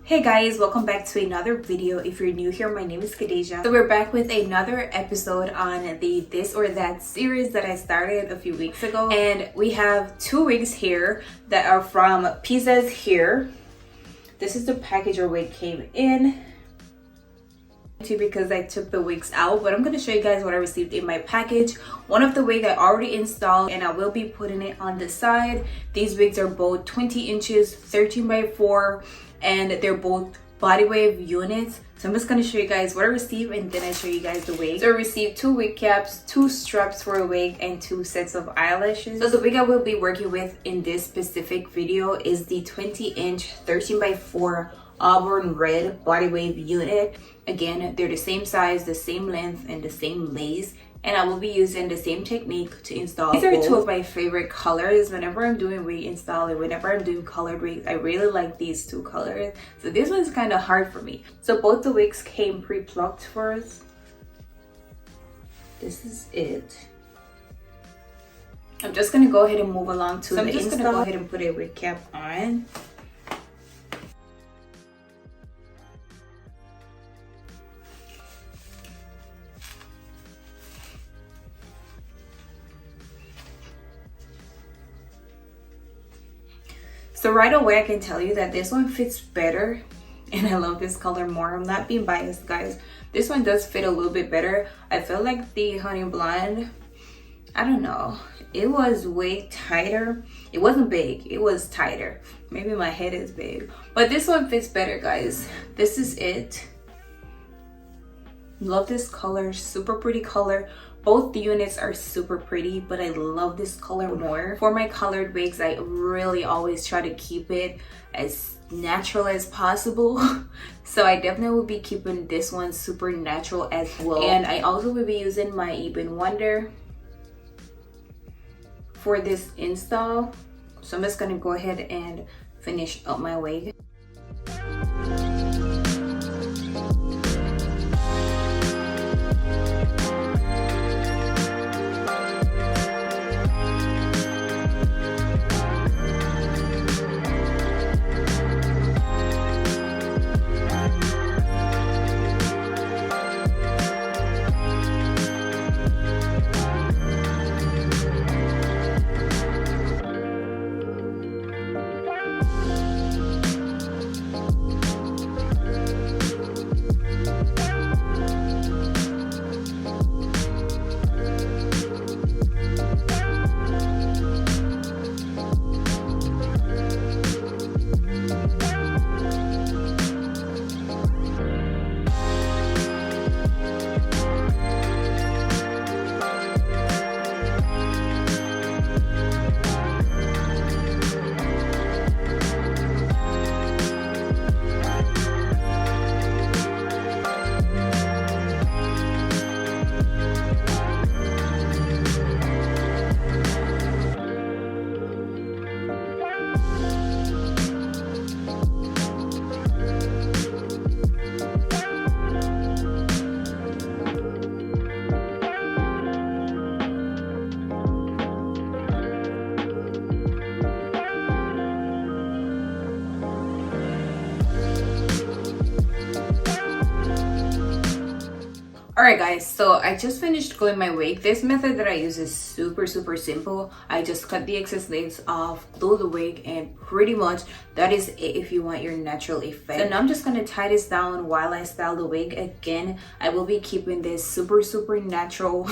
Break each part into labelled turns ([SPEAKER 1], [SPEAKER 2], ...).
[SPEAKER 1] Hey guys, welcome back to another video. If you're new here, my name is Khadija. So we're back with another episode on the This or That series that I started a few weeks ago. And we have two wigs here that are from Pizazz here. This is the package our wig came in. Because I took the wigs out, but I'm going to show you guys what I received in my package. One of the wig I already installed and I will be putting it on the side. These wigs are both 20 inches 13x4 and they're both Bodywave units. So I'm just going to show you guys what I received and then I show you guys the wig. So I received two wig caps, two straps for a wig, and two sets of eyelashes. So the wig I will be working with in this specific video is the 20-inch 13x4 auburn red Bodywave unit. Again, they're the same size, the same length, and the same lace, and I will be using the same technique to install these. Are two of my favorite colors. Whenever I'm doing wig install and whenever I'm doing colored wigs, I really like these two colors. So this one's kind of hard for me. So both the wigs came pre-plucked for us. This is it. I'm just gonna go ahead and move along to the install. I'm just gonna go ahead and put a wig cap on. So right away I can tell you that this one fits better and I love this color more. I'm not being biased, guys. This one does fit a little bit better. I feel like the honey blonde, I don't know, it was way tighter. It wasn't big, it was tighter. Maybe my head is big, but this one fits better, guys. This is it. Love this color, super pretty color. Both the units are super pretty, but I love this color more. For my colored wigs, I really always try to keep it as natural as possible. So I definitely will be keeping this one super natural as well. And I also will be using my Ebon Wonder for this install. So I'm just gonna go ahead and finish up my wig. Alright guys, so I just finished gluing my wig. This method that I use is super simple. I just cut the excess lace off, glue the wig, and pretty much that is it if you want your natural effect. So now I'm just going to tie this down while I style the wig. Again, I will be keeping this super natural.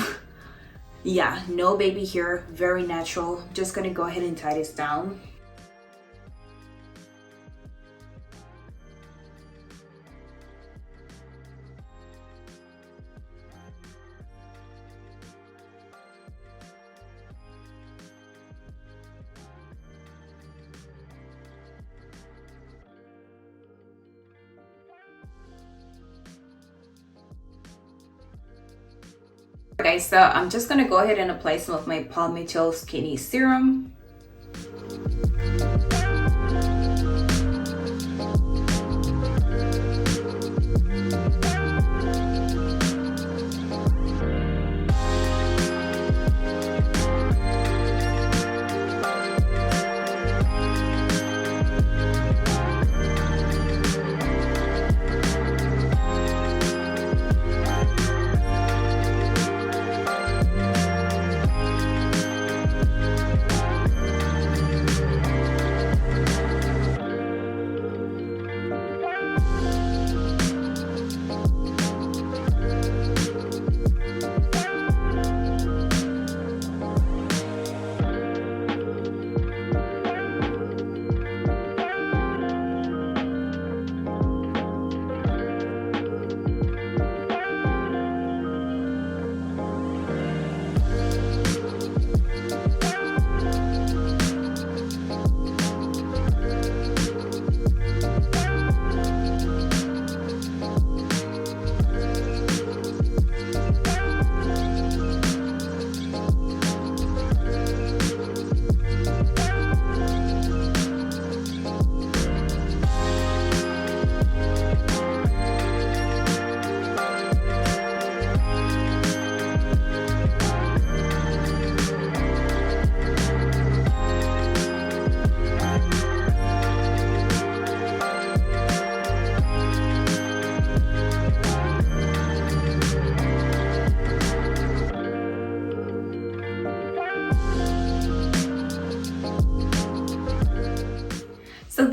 [SPEAKER 1] Yeah, no baby hair, very natural. Just going to go ahead and tie this down. Guys, so I'm just gonna go ahead and apply some of my Palmitoyl Skinny Serum.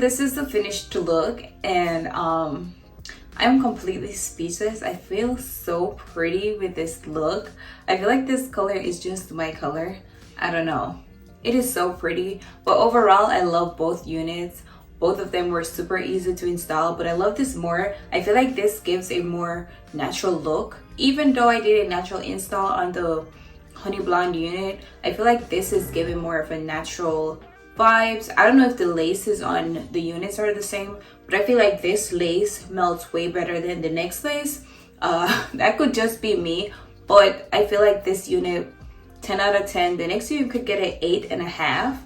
[SPEAKER 1] this is the finished look, and I'm completely speechless. I feel so pretty with this look. I feel like this color is just my color. I don't know. It is so pretty. But overall, I love both units. Both of them were super easy to install, but I love this more. I feel like this gives a more natural look. Even though I did a natural install on the honey blonde unit, I feel like this is giving more of a natural vibes. I don't know if the laces on the units are the same, but I feel like this lace melts way better than the next lace. That could just be me, but I feel like this unit, 10 out of 10. The next unit could get an 8.5.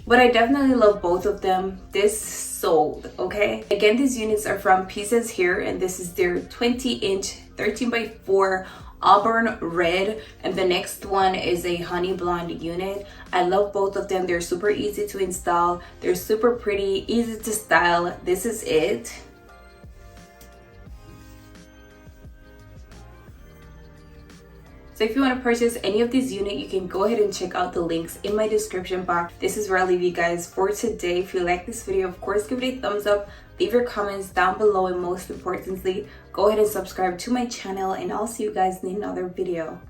[SPEAKER 1] But I definitely love both of them. This sold, okay? Again, these units are from Pizazz here, and this is their 20-inch 13x4 auburn red, and the next one is a honey blonde unit. I love both of them. They're super easy to install. They're super pretty, easy to style. This is it. So if you want to purchase any of these units, you can go ahead and check out the links in my description box. This is where I'll leave you guys for today. If you like this video, of course, give it a thumbs up. Leave your comments down below, and most importantly, go ahead and subscribe to my channel, and I'll see you guys in another video.